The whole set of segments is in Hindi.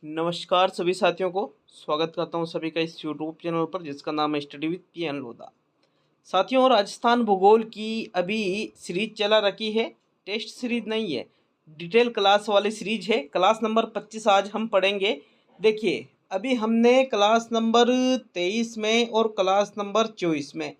नमस्कार सभी साथियों को स्वागत करता हूं सभी का इस यूट्यूब चैनल पर जिसका नाम है स्टडी विद पीएन लोधा। साथियों, राजस्थान भूगोल की अभी सीरीज चला रखी है। टेस्ट सीरीज नहीं है, डिटेल क्लास वाली सीरीज है। क्लास नंबर 25 आज हम पढ़ेंगे। देखिए, अभी हमने क्लास नंबर 23 में और क्लास नंबर 24 में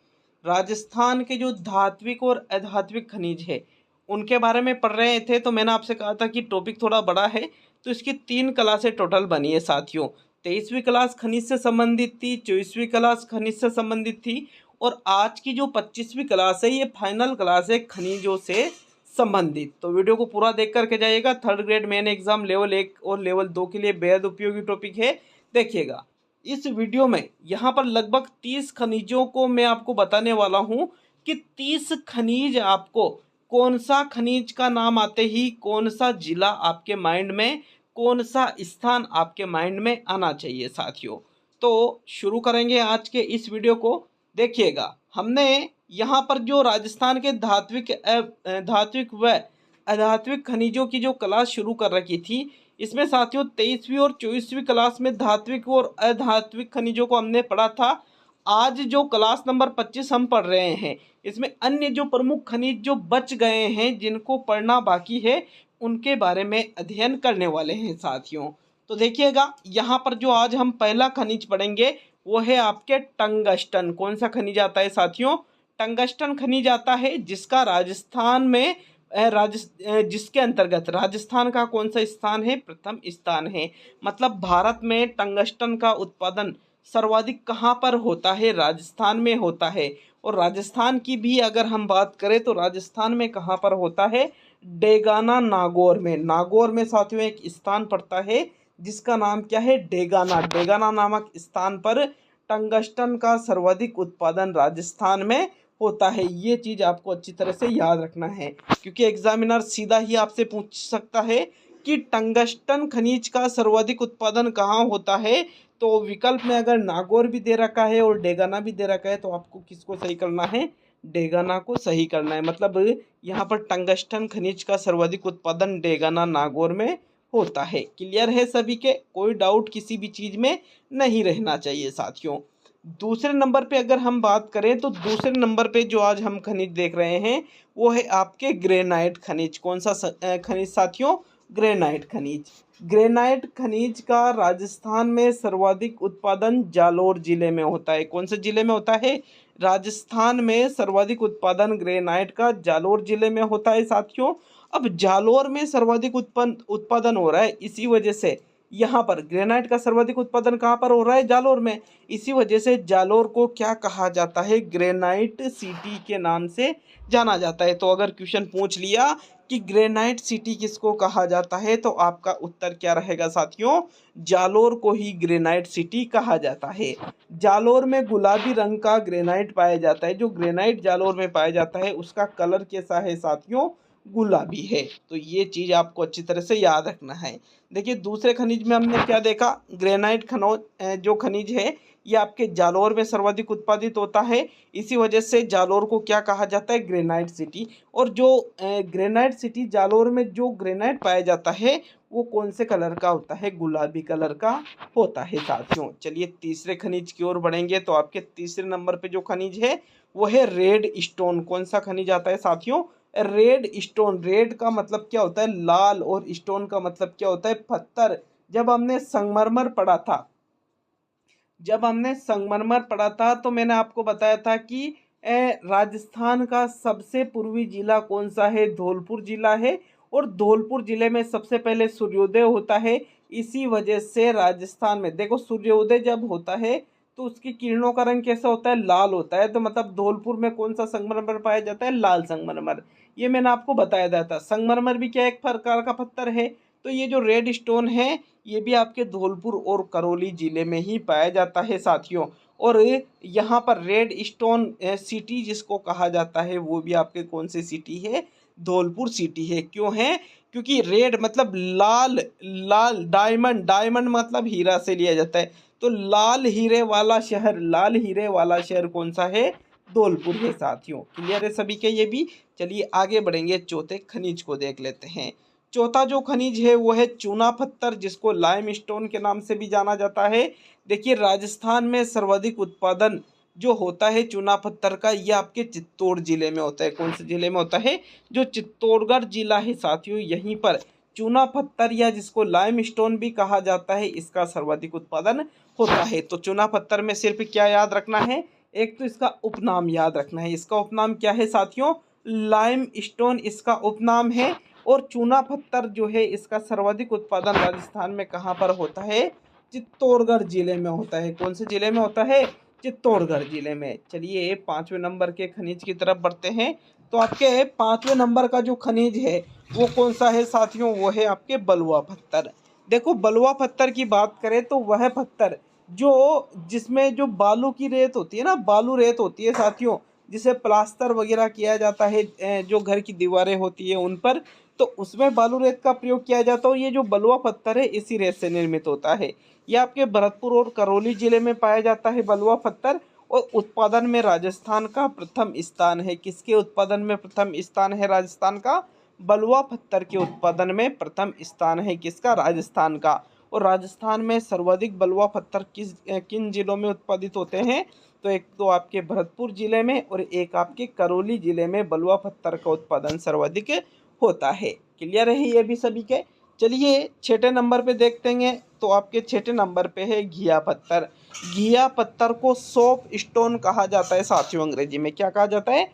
राजस्थान के जो धात्विक और अधात्विक खनिज है उनके बारे में पढ़ रहे थे। तो मैंने आपसे कहा था कि टॉपिक थोड़ा बड़ा है, तो इसकी 3 क्लासें टोटल बनी है साथियों। 23वीं क्लास खनिज से संबंधित थी, 24वीं क्लास खनिज से संबंधित थी और आज की जो 25वीं क्लास है ये फाइनल क्लास है खनिजों से संबंधित। तो वीडियो को पूरा देख करके जाइएगा। Third grade main exam level 1 और लेवल 2 के लिए बेहद उपयोगी टॉपिक है। देखिएगा, इस वीडियो में यहाँ पर लगभग 30 खनिजों को मैं आपको बताने वाला हूँ कि 30 खनिज आपको कौन सा खनिज का नाम आते ही कौन सा जिला आपके माइंड में, कौन सा स्थान आपके माइंड में आना चाहिए साथियों। तो शुरू करेंगे आज के इस वीडियो को। देखिएगा, हमने यहाँ पर जो राजस्थान के धात्विक व अधात्विक खनिजों की जो क्लास शुरू कर रखी थी, इसमें साथियों 23वीं और 24वीं क्लास में धात्विक और अधात्विक खनिजों को हमने पढ़ा था। आज जो क्लास नंबर 25 हम पढ़ रहे हैं, इसमें अन्य जो प्रमुख खनिज जो बच गए हैं जिनको पढ़ना बाकी है उनके बारे में अध्ययन करने वाले हैं साथियों। तो देखिएगा, यहाँ पर जो आज हम पहला खनिज पढ़ेंगे वो है आपके टंगस्टन। कौन सा खनिज आता है साथियों? टंगस्टन खनिज आता है, जिसका राजस्थान में जिसके अंतर्गत राजस्थान का कौन सा स्थान है? प्रथम स्थान है। मतलब भारत में टंगस्टन का उत्पादन सर्वाधिक कहाँ पर होता है? राजस्थान में होता है। और राजस्थान की भी अगर हम बात करें तो राजस्थान में कहाँ पर होता है? डेगाना नागौर में। नागौर में साथियों एक स्थान पड़ता है जिसका नाम क्या है? डेगाना। डेगाना नामक स्थान पर टंगस्टन का सर्वाधिक उत्पादन राजस्थान में होता है। ये चीज़ आपको अच्छी तरह से याद रखना है, क्योंकि एग्जामिनर सीधा ही आपसे पूछ सकता है कि टंगस्टन खनिज का सर्वाधिक उत्पादन कहाँ होता है। तो विकल्प में अगर नागौर भी दे रखा है और डेगाना भी दे रखा है तो आपको किसको सही करना है? डेगाना को सही करना है। मतलब यहाँ पर टंगस्टन खनिज का सर्वाधिक उत्पादन डेगाना नागौर में होता है। क्लियर है सभी के? कोई डाउट किसी भी चीज़ में नहीं रहना चाहिए साथियों। दूसरे नंबर पे अगर हम बात करें तो दूसरे नंबर पे जो आज हम खनिज देख रहे हैं वो है आपके ग्रेनाइट खनिज। कौन सा खनिज साथियों? ग्रेनाइट खनिज। ग्रेनाइट खनिज का राजस्थान में सर्वाधिक उत्पादन जालोर जिले में होता है। कौन से जिले में होता है? राजस्थान में सर्वाधिक उत्पादन ग्रेनाइट का जालोर जिले में होता है साथियों। अब जालोर में सर्वाधिक उत्पादन हो रहा है, इसी वजह से यहाँ पर ग्रेनाइट का सर्वाधिक उत्पादन कहाँ पर हो रहा है? जालोर में। इसी वजह से जालोर को क्या कहा जाता है? ग्रेनाइट सिटी के नाम से जाना जाता है। तो अगर क्वेश्चन पूछ लिया कि ग्रेनाइट सिटी किसको कहा जाता है तो आपका उत्तर क्या रहेगा साथियों? जालोर को ही ग्रेनाइट सिटी कहा जाता है। जालोर में गुलाबी रंग का ग्रेनाइट पाया जाता है। जो ग्रेनाइट जालोर में पाया जाता है उसका कलर कैसा है साथियों? गुलाबी है। तो ये चीज़ आपको अच्छी तरह से याद रखना है। देखिए, दूसरे खनिज में हमने क्या देखा? ग्रेनाइट जो खनिज है ये आपके जालोर में सर्वाधिक उत्पादित होता है। इसी वजह से जालोर को क्या कहा जाता है? Granite city. और जो ग्रेनाइट सिटी जालोर में जो ग्रेनाइट पाया जाता है वो कौन से कलर का होता है? गुलाबी कलर का होता है साथियों। चलिए तीसरे खनिज की ओर बढ़ेंगे। तो आपके तीसरे नंबर पे जो खनिज है वो है रेड स्टोन। कौन सा खनिज आता है साथियों? Red stone. रेड का मतलब क्या होता है? लाल। और स्टोन का मतलब क्या होता है? पत्थर। जब हमने संगमरमर पढ़ा था तो मैंने आपको बताया था कि राजस्थान का सबसे पूर्वी जिला कौन सा है? धौलपुर जिला है। और धौलपुर जिले में सबसे पहले सूर्योदय होता है। इसी वजह से राजस्थान में देखो, सूर्योदय जब होता है तो उसकी किरणों का रंग कैसा होता है? लाल होता है। तो मतलब धौलपुर में कौन सा संगमरमर पाया जाता है? लाल संगमरमर। ये मैंने आपको बताया था। संगमरमर भी क्या एक प्रकार का पत्थर है। तो ये जो रेड स्टोन है ये भी आपके धौलपुर और करौली जिले में ही पाया जाता है साथियों। और यहाँ पर रेड स्टोन सिटी जिसको कहा जाता है वो भी आपके कौन सी सिटी है? धौलपुर सिटी है। क्यों है? क्योंकि रेड मतलब लाल। लाल डायमंड, डायमंड मतलब हीरा से लिया जाता है। तो लाल हीरे वाला शहर कौन सा है? धौलपुर है साथियों। क्लियर है सभी के ये भी? चलिए आगे बढ़ेंगे, चौथे खनिज को देख लेते हैं। चौथा जो खनिज है वो है चूना पत्थर, जिसको लाइम स्टोन के नाम से भी जाना जाता है। देखिए राजस्थान में सर्वाधिक उत्पादन जो होता है चूना पत्थर का, ये आपके चित्तौड़ जिले में होता है। कौन से जिले में होता है? जो चित्तौड़गढ़ जिला है साथियों, यहीं पर चूना पत्थर या जिसको लाइम स्टोन भी कहा जाता है, इसका सर्वाधिक उत्पादन होता है। तो चूना पत्थर में सिर्फ क्या याद रखना है? एक तो इसका उपनाम याद रखना है। इसका उपनाम क्या है साथियों? लाइम स्टोन इसका उपनाम है। और चूना पत्थर जो है इसका सर्वाधिक उत्पादन राजस्थान में कहाँ पर होता है? चित्तौड़गढ़ जिले में होता है। कौन से जिले में होता है? चित्तौड़गढ़ जिले में। चलिए 5वें नंबर के खनिज की तरफ बढ़ते हैं। तो आपके 5वें नंबर का जो खनिज है वो कौन सा है साथियों? वो है आपके बलुआ पत्थर। देखो बलुआ पत्थर की बात करें तो वह पत्थर जो जिसमें जो बालू की रेत होती है ना, बालू रेत होती है साथियों, जिसे प्लास्टर वगैरह किया जाता है, जो घर की दीवारें होती है उन पर, तो उसमें बालू रेत का प्रयोग किया जाता है। और ये जो बलुआ पत्थर है इसी रेत से निर्मित होता है। ये आपके भरतपुर और करौली जिले में पाया जाता है बलुआ पत्थर। और उत्पादन में राजस्थान का प्रथम स्थान है। किसके उत्पादन में प्रथम स्थान है राजस्थान का? बलुआ पत्थर के उत्पादन में प्रथम स्थान है किसका? राजस्थान का। और राजस्थान में सर्वाधिक बलुआ पत्थर किन जिलों में उत्पादित होते हैं? तो एक तो आपके भरतपुर जिले में और एक आपके करौली जिले में बलुआ पत्थर का उत्पादन सर्वाधिक होता है। क्लियर है ये भी सभी के? चलिए 6ठे नंबर पे देखते हैं। तो आपके 6ठे नंबर पे है घिया पत्थर। घिया पत्थर को सोप स्टोन कहा जाता है साथियों। अंग्रेजी में क्या कहा जाता है?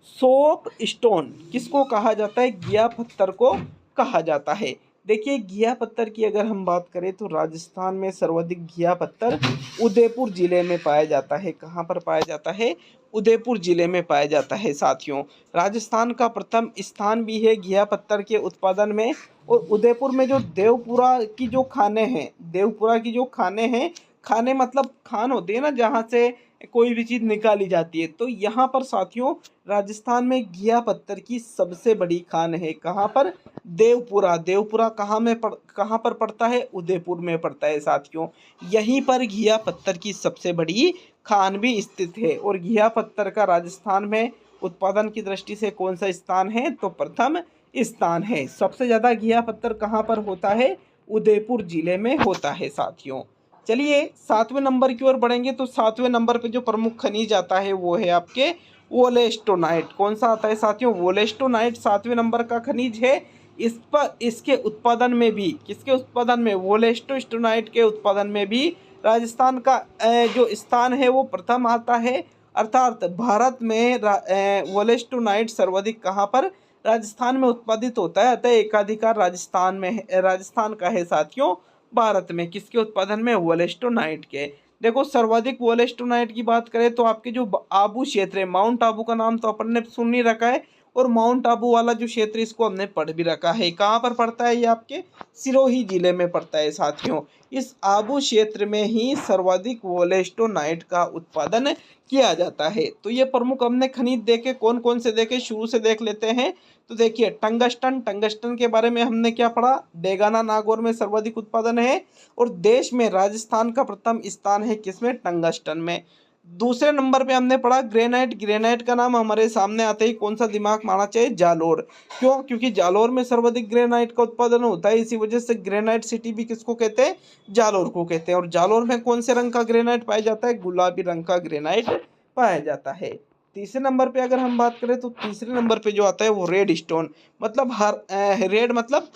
Soap stone. किसको कहा जाता है? घिया पत्थर को कहा जाता है। देखिए घिया पत्थर की अगर हम बात करें तो राजस्थान में सर्वाधिक घिया पत्थर उदयपुर जिले में पाया जाता है। कहाँ पर पाया जाता है? उदयपुर जिले में पाया जाता है साथियों। राजस्थान का प्रथम स्थान भी है घिया पत्थर के उत्पादन में। और उदयपुर में जो देवपुरा की जो खाने हैं, देवपुरा की जो खाने हैं, खाने मतलब खान होते हैं ना जहाँ से कोई भी चीज़ निकाली जाती है, तो यहाँ पर साथियों राजस्थान में घिया पत्थर की सबसे बड़ी खान है। कहाँ पर? देवपुरा। देवपुरा कहाँ पर पड़ता है? उदयपुर में पड़ता है साथियों। यहीं पर घिया पत्थर की सबसे बड़ी खान भी स्थित है। और घिया पत्थर का राजस्थान में उत्पादन की दृष्टि से कौन सा स्थान है? तो प्रथम स्थान है। सबसे ज़्यादा घिया पत्थर कहाँ पर होता है? उदयपुर जिले में होता है साथियों। चलिए 7वें नंबर की ओर बढ़ेंगे। तो 7वें नंबर पे जो प्रमुख खनिज आता है वो है आपके वोलेस्टोनाइट। कौन सा आता है साथियों? वोलेस्टोनाइट 7वें नंबर का खनिज है। इस पर इसके उत्पादन में भी, किसके उत्पादन में? वोलेस्टोनाइट के उत्पादन में भी राजस्थान का जो स्थान है वो प्रथम आता है। अर्थात भारत में वोलेस्टोनाइट सर्वाधिक कहाँ पर? राजस्थान में उत्पादित होता है। अतः एकाधिकार राजस्थान में राजस्थान का है साथियों। भारत में किसके उत्पादन में? वोलेस्टोनाइट के। देखो सर्वाधिक वोलेस्टोनाइट की बात करें तो आपके जो आबू क्षेत्र है, माउंट आबू का नाम तो अपन ने सुन ही रखा है। और माउंट आबू वाला जो क्षेत्र इसको हमने पढ़ भी रखा है। कहाँ पर पड़ता है ये? आपके सिरोही जिले में पड़ता है साथियों। इस आबू क्षेत्र में ही सर्वाधिक वोलेस्टोनाइट का उत्पादन किया जाता है। तो ये प्रमुख हमने खनिज देखे। कौन कौन से देखे? शुरू से देख लेते हैं। तो देखिए टंगस्टन। टंगस्टन के बारे में हमने क्या पढ़ा? डेगाना नागौर में सर्वाधिक उत्पादन है। और देश में राजस्थान का प्रथम स्थान है किसमें? टंगस्टन में। दूसरे नंबर पे हमने पढ़ा ग्रेनाइट। ग्रेनाइट का नाम हमारे सामने आते ही कौन सा दिमाग में आना चाहिए? जालोर। क्यों? क्योंकि जालोर में सर्वाधिक ग्रेनाइट का उत्पादन होता है। इसी वजह से ग्रेनाइट सिटी भी किसको कहते हैं? जालोर को कहते हैं। और जालोर में कौन से रंग का ग्रेनाइट पाया जाता है? गुलाबी रंग का ग्रेनाइट पाया जाता है। तीसरे नंबर पे अगर हम बात करें तो तीसरे नंबर पे जो आता है वो रेड स्टोन। मतलब रेड मतलब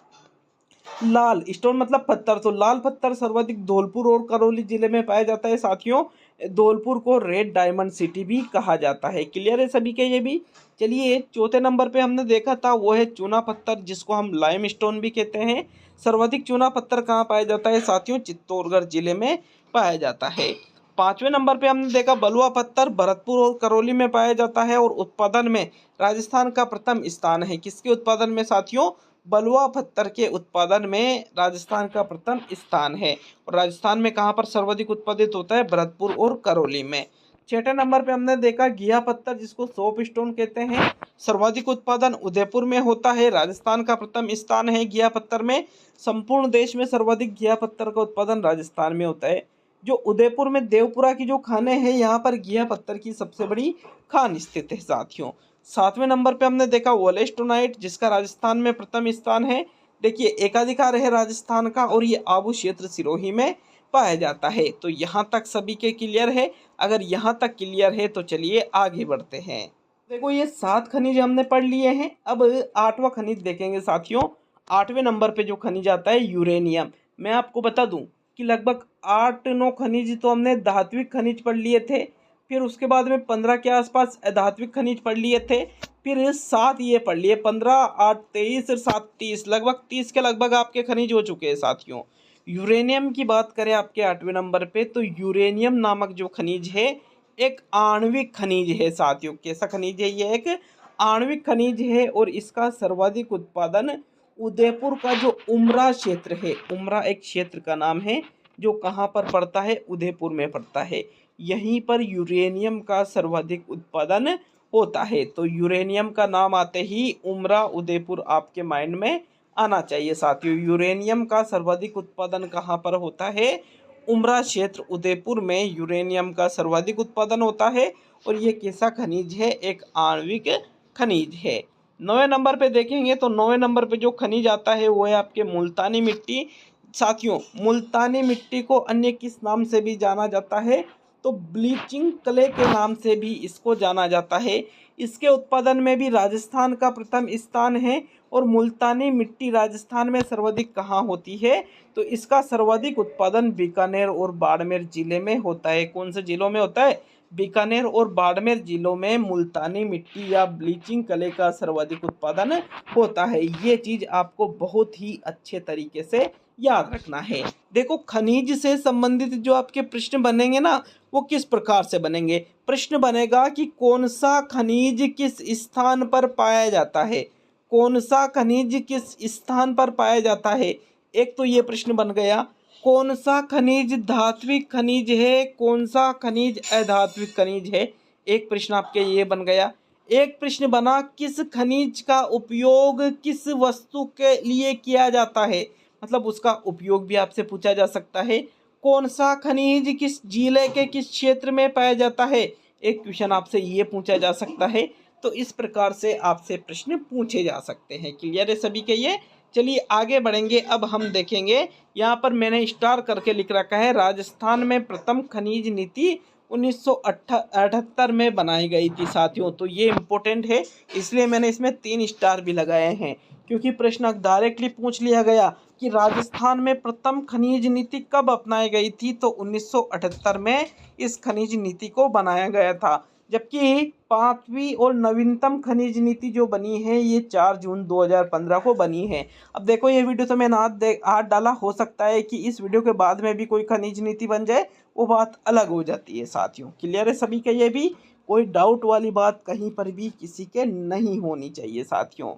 लाल, स्टोन मतलब पत्थर। तो लाल पत्थर सर्वाधिक धौलपुर और करौली जिले में पाया जाता है साथियों। धौलपुर को रेड डायमंड सिटी भी कहा जाता है। क्लियर है सभी के ये भी? चलिए चौथे नंबर पे हमने देखा था वो है चूना पत्थर, जिसको हम लाइम स्टोन भी कहते हैं। सर्वाधिक चूना पत्थर कहाँ पाया जाता है साथियों? चित्तौड़गढ़ जिले में पाया जाता है। 5वें नंबर पे हमने देखा बलुआ पत्थर, भरतपुर और करौली में पाया जाता है। और उत्पादन में राजस्थान का प्रथम स्थान है। किसके उत्पादन में साथियों? बलुआ पत्थर के उत्पादन में राजस्थान का प्रथम स्थान है। और राजस्थान में कहाँ पर सर्वाधिक उत्पादित होता है? भरतपुर और करौली में। 6ठे नंबर पे हमने देखा घिया पत्थर, जिसको सोप स्टोन कहते हैं। सर्वाधिक उत्पादन उदयपुर में होता है। राजस्थान का प्रथम स्थान है घिया पत्थर में। संपूर्ण देश में सर्वाधिक घिया पत्थर का उत्पादन राजस्थान में होता है। जो उदयपुर में देवपुरा की जो खाने हैं, यहाँ पर घिया पत्थर की सबसे बड़ी खान स्थित है साथियों। 7वें नंबर पे हमने देखा वोलेस्टोनाइट, जिसका राजस्थान में प्रथम स्थान है। देखिए एकाधिकार है राजस्थान का और ये आबू क्षेत्र सिरोही में पाया जाता है। तो यहाँ तक सभी के क्लियर है? अगर यहाँ तक क्लियर है तो चलिए आगे बढ़ते हैं। देखो ये 7 खनिज हमने पढ़ लिए हैं। अब 8वां खनिज देखेंगे साथियों। 8वें नंबर पे जो खनिज आता है यूरेनियम। मैं आपको बता दूं कि लगभग 8-9 खनिज तो हमने धात्विक खनिज पढ़ लिए थे, फिर उसके बाद में 15 के आसपास अधात्विक खनिज पढ़ लिए थे, फिर 7 ये पढ़ लिए, 15, 8, 23 और 7, 30, लगभग 30 के लगभग आपके खनिज हो चुके हैं साथियों। यूरेनियम की बात करें आपके 8वें नंबर पे, तो यूरेनियम नामक जो खनिज है एक आणविक खनिज है साथियों। कैसा खनिज है? ये एक आणविक खनिज है और इसका सर्वाधिक उत्पादन उदयपुर का जो उमरा क्षेत्र है, उमरा एक क्षेत्र का नाम है जो कहाँ पर पड़ता है? उदयपुर में पड़ता है। यहीं पर यूरेनियम का सर्वाधिक उत्पादन होता है। तो यूरेनियम का नाम आते ही उमरा उदयपुर आपके माइंड में आना चाहिए साथियों। यूरेनियम का सर्वाधिक उत्पादन कहाँ पर होता है? उमरा क्षेत्र उदयपुर में यूरेनियम का सर्वाधिक उत्पादन होता है और ये कैसा खनिज है? एक आणविक खनिज है। 9वें नंबर पे देखेंगे तो 9वें नंबर पे जो खनिज आता है वो है आपके मुल्तानी मिट्टी। साथियों मुल्तानी मिट्टी को अन्य किस नाम से भी जाना जाता है? तो ब्लीचिंग क्ले के नाम से भी इसको जाना जाता है। इसके उत्पादन में भी राजस्थान का प्रथम स्थान है और मुल्तानी मिट्टी राजस्थान में सर्वाधिक कहाँ होती है? तो इसका सर्वाधिक उत्पादन बीकानेर और बाड़मेर जिले में होता है। कौन से जिलों में होता है? बीकानेर और बाड़मेर जिलों में मुल्तानी मिट्टी या ब्लीचिंग क्ले का सर्वाधिक उत्पादन होता है। ये चीज़ आपको बहुत ही अच्छे तरीके से याद रखना है। देखो खनिज से संबंधित जो आपके प्रश्न बनेंगे ना, वो किस प्रकार से बनेंगे? प्रश्न बनेगा कि कौन सा खनिज किस स्थान पर पाया जाता है, कौन सा खनिज किस स्थान पर पाया जाता है। एक तो ये प्रश्न बन गया। कौन सा खनिज धात्विक खनिज है, कौन सा खनिज अधात्विक खनिज है, एक प्रश्न आपके ये बन गया। एक प्रश्न बना किस खनिज का उपयोग किस वस्तु के लिए किया जाता है, मतलब उसका उपयोग भी आपसे पूछा जा सकता है। कौन सा खनिज किस जिले के किस क्षेत्र में पाया जाता है, एक क्वेश्चन आपसे ये पूछा जा सकता है। तो इस प्रकार से आपसे प्रश्न पूछे जा सकते हैं। क्लियर है सभी के ये? चलिए आगे बढ़ेंगे। अब हम देखेंगे, यहाँ पर मैंने स्टार करके लिख रखा है राजस्थान में प्रथम खनिज नीति 1978 में बनाई गई थी साथियों। तो ये इम्पोर्टेंट है, इसलिए मैंने इसमें 3 स्टार भी लगाए हैं, क्योंकि प्रश्न डायरेक्टली पूछ लिया गया कि राजस्थान में प्रथम खनिज नीति कब अपनाई गई थी। तो 1978 में इस खनिज नीति को बनाया गया था। जबकि 5वीं और नवीनतम खनिज नीति जो बनी है ये 4 जून 2015 को बनी है। अब देखो ये वीडियो तो मैंने हाथ डाला, हो सकता है कि इस वीडियो के बाद में भी कोई खनिज नीति बन जाए, वो बात अलग हो जाती है साथियों। क्लियर है सभी का? ये भी कोई डाउट वाली बात कहीं पर भी किसी के नहीं होनी चाहिए साथियों।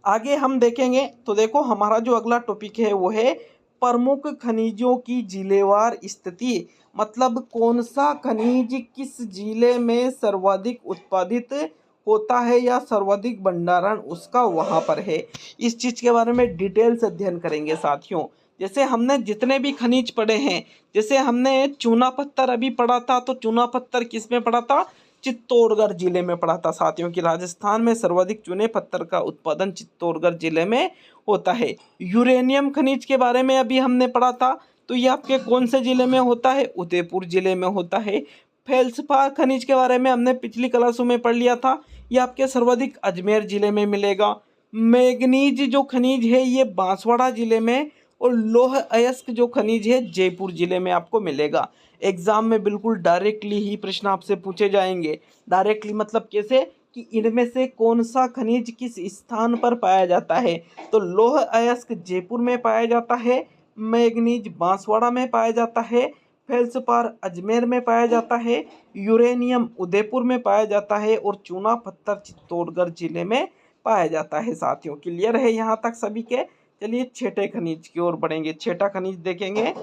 आगे हम देखेंगे तो देखो हमारा जो अगला टॉपिक है वो है प्रमुख खनिजों की जिलेवार स्थिति। मतलब कौन सा खनिज किस जिले में सर्वाधिक उत्पादित होता है या सर्वाधिक भंडारण उसका वहाँ पर है, इस चीज़ के बारे में डिटेल से अध्ययन करेंगे साथियों। जैसे हमने जितने भी खनिज पढ़े हैं, जैसे हमने चूना पत्थर अभी पढ़ा था, तो चूना पत्थर किस में पढ़ा था? चित्तौड़गढ़ जिले में पढ़ा था साथियों कि राजस्थान में सर्वाधिक चूने पत्थर का उत्पादन चित्तौड़गढ़ जिले में होता है। यूरेनियम खनिज के बारे में अभी हमने पढ़ा था, तो ये आपके कौन से जिले में होता है? उदयपुर जिले में होता है। फेल्सपार खनिज के बारे में हमने पिछली क्लासों में पढ़ लिया था, ये आपके सर्वाधिक अजमेर जिले में मिलेगा। मैग्नीज जो खनिज है ये बांसवाड़ा जिले में, और लौह अयस्क जो खनिज है जयपुर जिले में आपको मिलेगा। एग्जाम में बिल्कुल डायरेक्टली ही प्रश्न आपसे पूछे जाएंगे। डायरेक्टली मतलब कैसे? कि इनमें से कौन सा खनिज किस स्थान पर पाया जाता है। तो लौह अयस्क जयपुर में पाया जाता है, मैग्नीज बांसवाड़ा में पाया जाता है, फेल्सपार अजमेर में पाया जाता है, यूरेनियम उदयपुर में पाया जाता है और चूना पत्थर चित्तौड़गढ़ जिले में पाया जाता है साथियों। क्लियर है यहाँ तक सभी के? चलिए छठे खनिज की ओर बढ़ेंगे। छठा खनिज देखेंगे।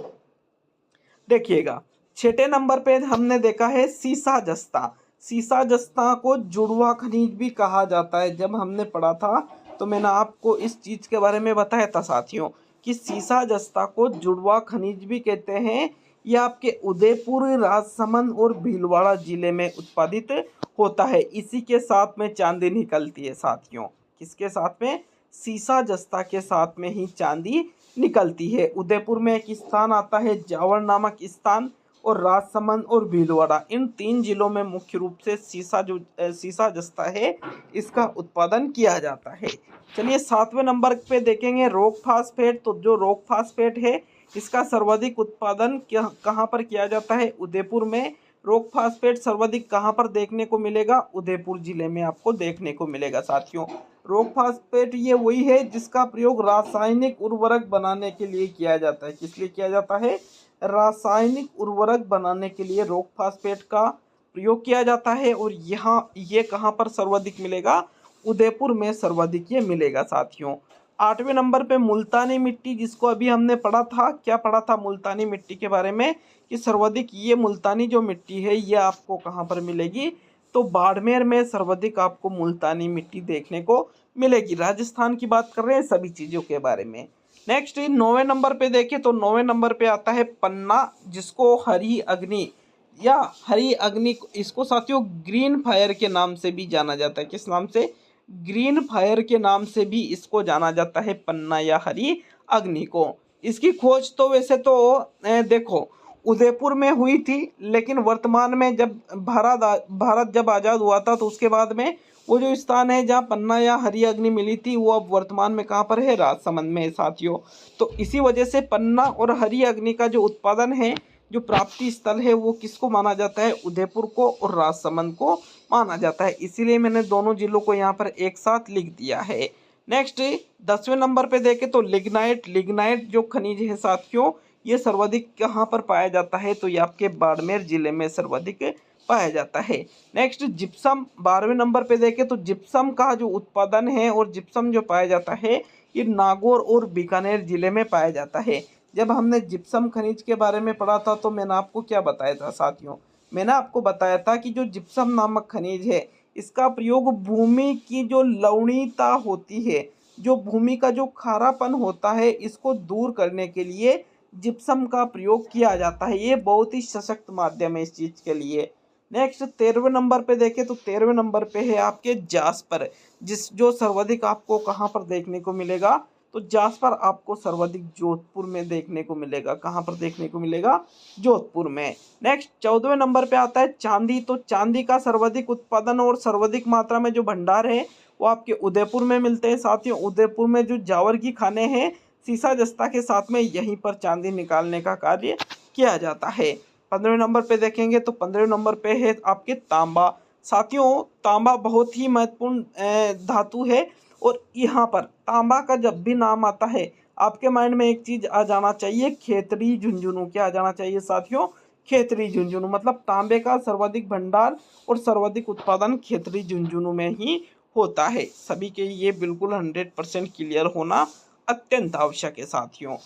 देखिएगा छठे नंबर पे हमने देखा है सीसा जस्ता। सीसा जस्ता को जुड़वा खनिज भी कहा जाता है। जब हमने पढ़ा था तो मैंने आपको इस चीज़ के बारे में बताया था साथियों कि सीसा जस्ता को जुड़वा खनिज भी कहते हैं। यह आपके उदयपुर, राजसमंद और भीलवाड़ा जिले में उत्पादित होता है। इसी के साथ में चांदी निकलती है साथियों। किसके साथ में? सीसा जस्ता के साथ में ही चांदी निकलती है। उदयपुर में एक स्थान आता है जावर नामक स्थान, और राजसमंद और भीलवाड़ा, इन 3 जिलों में मुख्य रूप से सीसा जस्ता है इसका उत्पादन किया जाता है। चलिए 7वें नंबर पे देखेंगे रॉक फास्फेट। तो जो रॉक फास्फेट है इसका सर्वाधिक उत्पादन कहाँ पर किया जाता है? उदयपुर में। रॉक फास्फेट सर्वाधिक कहाँ पर देखने को मिलेगा? उदयपुर जिले में आपको देखने को मिलेगा साथियों। रॉक फास्फेट ये वही है जिसका प्रयोग रासायनिक उर्वरक बनाने के लिए किया जाता है। किस लिए किया जाता है? रासायनिक उर्वरक बनाने के लिए रॉक फास्फेट का प्रयोग किया जाता है। और यहाँ ये कहाँ पर सर्वाधिक मिलेगा? उदयपुर में सर्वाधिक ये मिलेगा साथियों। 8वें नंबर पे मुल्तानी मिट्टी, जिसको अभी हमने पढ़ा था। क्या पढ़ा था मुल्तानी मिट्टी के बारे में? कि सर्वाधिक ये मुल्तानी जो मिट्टी है ये आपको कहाँ पर मिलेगी? तो बाड़मेर में सर्वाधिक आपको मुल्तानी मिट्टी देखने को मिलेगी। राजस्थान की बात कर रहे हैं सभी चीज़ों के बारे में। नेक्स्ट 9वें नंबर पे देखें तो 9वें नंबर पे आता है पन्ना, जिसको हरी अग्नि या हरी अग्नि, इसको साथियों ग्रीन फायर के नाम से भी जाना जाता है। किस नाम से? ग्रीन फायर के नाम से भी इसको जाना जाता है, पन्ना या हरी अग्नि को। इसकी खोज तो वैसे तो देखो उदयपुर में हुई थी, लेकिन वर्तमान में जब भारत जब आज़ाद हुआ था तो उसके बाद में वो जो स्थान है जहाँ पन्ना या हरी अग्नि मिली थी वो अब वर्तमान में कहाँ पर है? राजसमंद में साथियों। तो इसी वजह से पन्ना और हरी अग्नि का जो उत्पादन है, जो प्राप्ति स्थल है, वो किसको माना जाता है? उदयपुर को और राजसमंद को माना जाता है। इसीलिए मैंने दोनों जिलों को यहाँ पर एक साथ लिख दिया है। नेक्स्ट 10वें नंबर पे देखें तो लिग्नाइट। लिग्नाइट जो खनिज है साथियों ये सर्वाधिक कहाँ पर पाया जाता है? तो ये आपके बाड़मेर जिले में सर्वाधिक पाया जाता है। Next gypsum. 12वें नंबर पे देखें तो जिप्सम का जो उत्पादन है और जिप्सम जो पाया जाता है ये नागौर और बीकानेर जिले में पाया जाता है। जब हमने जिप्सम खनिज के बारे में पढ़ा था तो मैंने आपको क्या बताया था साथियों? मैंने आपको बताया था कि जो जिप्सम नामक खनिज है इसका प्रयोग भूमि की जो लवणीयता होती है, जो भूमि का जो खारापन होता है, इसको दूर करने के लिए जिप्सम का प्रयोग किया जाता है। ये बहुत ही सशक्त माध्यम है इस चीज़ के लिए। नेक्स्ट 13वें नंबर पे देखें तो 13वें नंबर पे है आपके जास्पर, जो सर्वाधिक आपको कहाँ पर देखने को मिलेगा? तो जास्पर आपको सर्वाधिक जोधपुर में देखने को मिलेगा। कहाँ पर देखने को मिलेगा? जोधपुर में। नेक्स्ट 14वें नंबर पे आता है चांदी। तो चांदी का सर्वाधिक उत्पादन और सर्वाधिक मात्रा में जो भंडार है वो आपके उदयपुर में मिलते हैं साथियों। उदयपुर में जो जावर की खाने हैं सीसा जस्ता के साथ में यहीं पर चांदी निकालने का कार्य किया जाता है। 15वें नंबर पे देखेंगे तो 15वें नंबर पे है आपके तांबा। साथियों तांबा बहुत ही महत्वपूर्ण धातु है, और यहाँ पर तांबा का जब भी नाम आता है आपके माइंड में एक चीज आ जाना चाहिए, खेतड़ी झुंझुनू। क्या आ जाना चाहिए साथियों? खेतड़ी झुंझुनू। मतलब तांबे का सर्वाधिक भंडार और सर्वाधिक उत्पादन खेतड़ी झुंझुनू में ही होता है। सभी के ये बिल्कुल 100% क्लियर होना अत्यंत आवश्यक है साथियों।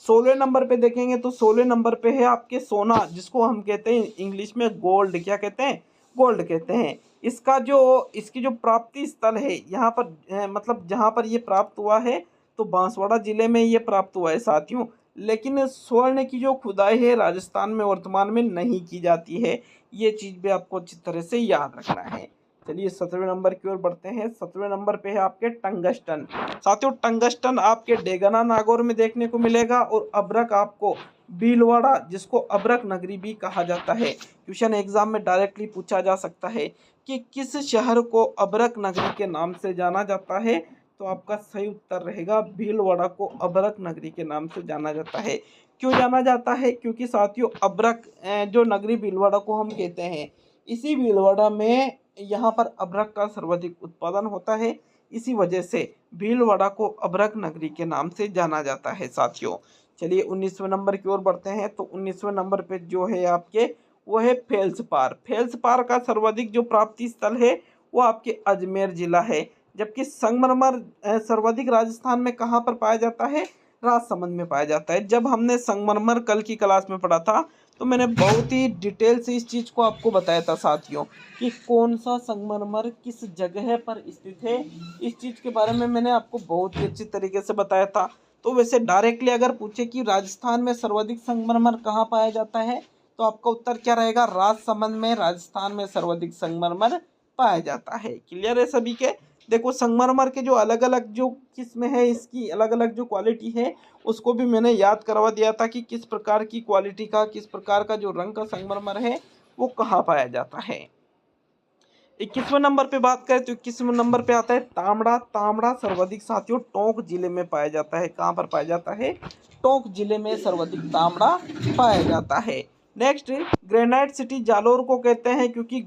16 नंबर पे देखेंगे तो 16 नंबर पे है आपके सोना, जिसको हम कहते हैं इंग्लिश में गोल्ड। क्या कहते हैं? गोल्ड कहते हैं। इसकी जो प्राप्ति स्थल है यहाँ पर मतलब जहाँ पर ये प्राप्त हुआ है तो बांसवाड़ा जिले में ये प्राप्त हुआ है साथियों। लेकिन स्वर्ण की जो खुदाई है राजस्थान में वर्तमान में नहीं की जाती है। ये चीज़ भी आपको अच्छी तरह से याद रखना है। चलिए 17वें नंबर की ओर बढ़ते हैं। 17वें नंबर पे है आपके टंगस्टन। साथियों टंगस्टन आपके डेगना नागौर में देखने को मिलेगा, और अब्रक आपको भीलवाड़ा, जिसको अब्रक नगरी भी कहा जाता है। क्वेश्चन एग्जाम में डायरेक्टली पूछा जा सकता है कि किस शहर को अब्रक नगरी के नाम से जाना जाता है? तो आपका सही उत्तर रहेगा भीलवाड़ा को अब्रक नगरी के नाम से जाना जाता है। क्यों जाना जाता है? क्योंकि साथियों अब्रक जो नगरी भीलवाड़ा को हम कहते हैं, इसी भीलवाड़ा में यहाँ पर अब्रक का सर्वाधिक उत्पादन होता है। इसी वजह से भीलवाड़ा को अब्रक नगरी के नाम से जाना जाता है साथियों। चलिए 19वें नंबर की ओर बढ़ते हैं। तो 19वें नंबर पे जो है आपके वो है फेल्सपार। फेल्सपार का सर्वाधिक जो प्राप्ति स्थल है वो आपके अजमेर जिला है। जबकि संगमरमर सर्वाधिक राजस्थान में कहाँ पर पाया जाता है? राजसमंद में पाया जाता है। जब हमने संगमरमर कल की क्लास में पढ़ा था तो मैंने बहुत ही डिटेल से इस चीज़ को आपको बताया था साथियों कि कौन सा संगमरमर किस जगह पर स्थित है। इस चीज़ के बारे में मैंने आपको बहुत ही अच्छी तरीके से बताया था। तो वैसे डायरेक्टली अगर पूछे कि राजस्थान में सर्वाधिक संगमरमर कहाँ पाया जाता है तो आपका उत्तर क्या रहेगा? राजसमंद में राजस्थान में सर्वाधिक संगमरमर पाया जाता है। क्लियर है सभी के? देखो संगमरमर के जो अलग अलग जो किस्में है, इसकी अलग अलग जो क्वालिटी है उसको भी मैंने याद करवा दिया था कि किस प्रकार की क्वालिटी का, किस प्रकार का जो रंग का संगमरमर है वो कहाँ पाया जाता है। 21वें नंबर पे बात करें तो 21वें नंबर पे आता है तांबड़ा। तांबड़ा सर्वाधिक साथियों टोंक जिले में पाया जाता है। कहाँ पर पाया जाता है? टोंक जिले में सर्वाधिक तांबड़ा पाया जाता है। नेक्स्ट, ग्रेनाइट सिटी जालोर को कहते हैं क्योंकि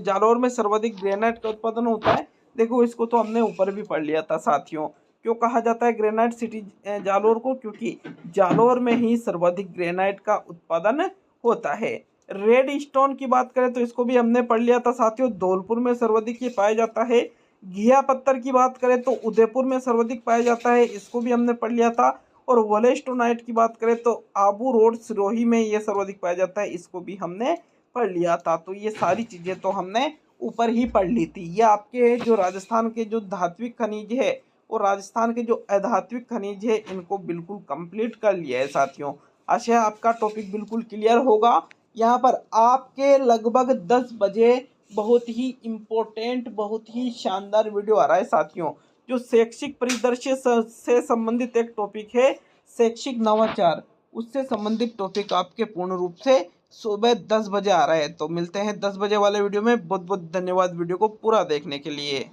जालोर में सर्वाधिक ग्रेनाइट का उत्पादन होता है। देखो इसको तो हमने ऊपर भी पढ़ लिया था साथियों। क्यों कहा जाता है ग्रेनाइट सिटी जालोर को? क्योंकि जालोर में ही सर्वाधिक ग्रेनाइट का उत्पादन होता है। रेड स्टोन की बात करें तो इसको भी हमने पढ़ लिया था साथियों, धौलपुर में सर्वाधिक ये पाया जाता है। घिया पत्थर की बात करें तो उदयपुर में सर्वाधिक पाया जाता है, इसको भी हमने पढ़ लिया था। और वोलेस्टोनाइट की बात करें तो आबू रोड सिरोही में ये सर्वाधिक पाया जाता है, इसको भी हमने पढ़ लिया था। तो ये सारी चीजें तो हमने ऊपर ही पढ़ ली थी। ये आपके जो राजस्थान के जो धात्विक खनिज है और राजस्थान के जो अधात्विक खनिज है इनको बिल्कुल कंप्लीट कर लिया है साथियों। आशा है आपका टॉपिक बिल्कुल क्लियर होगा। यहाँ पर आपके लगभग 10 बजे बहुत ही इम्पोर्टेंट, बहुत ही शानदार वीडियो आ रहा है साथियों। जो शैक्षिक परिदृश्य से संबंधित एक टॉपिक है, शैक्षिक नवाचार, उससे संबंधित टॉपिक आपके पूर्ण रूप से सुबह 10 बजे आ रहा है। तो मिलते हैं 10 बजे वाले वीडियो में। बहुत बहुत धन्यवाद वीडियो को पूरा देखने के लिए।